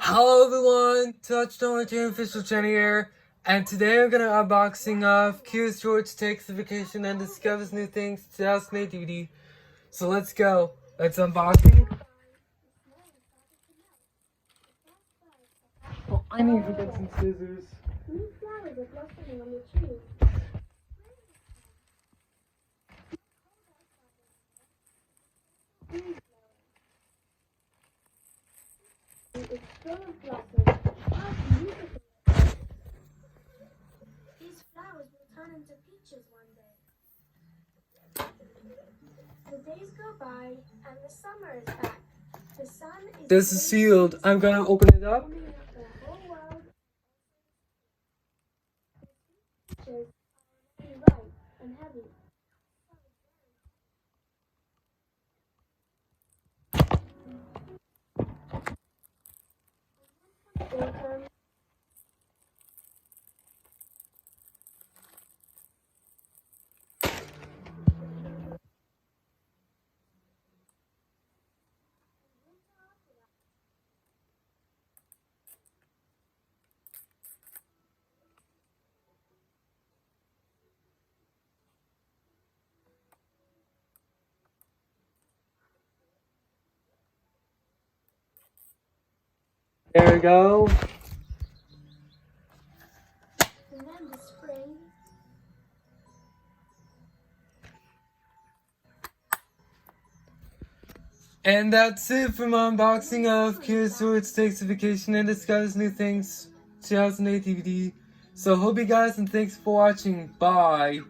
Hello everyone, Touchstone Entertainment official Jenny here, and today I'm gonna unboxing of Curious George Takes a Vacation and Discovers New Things 2008 DVD. So let's go. Let's unboxing. Oh, I need to get some scissors. New flowers are blossoming on the trees. It's full of blossoms. How beautiful! These flowers will turn into peaches one day. The days go by and the summer is back. The sun is This is sealed. I'm gonna open it up. warming up the whole world. Peaches are really ripe and heavy. Autumn. There we go. And then the spring. And that's it for my unboxing of Curious George Takes a Vacation and Discovers New Things 2008 DVD. So hope you guys and thanks for watching. Bye.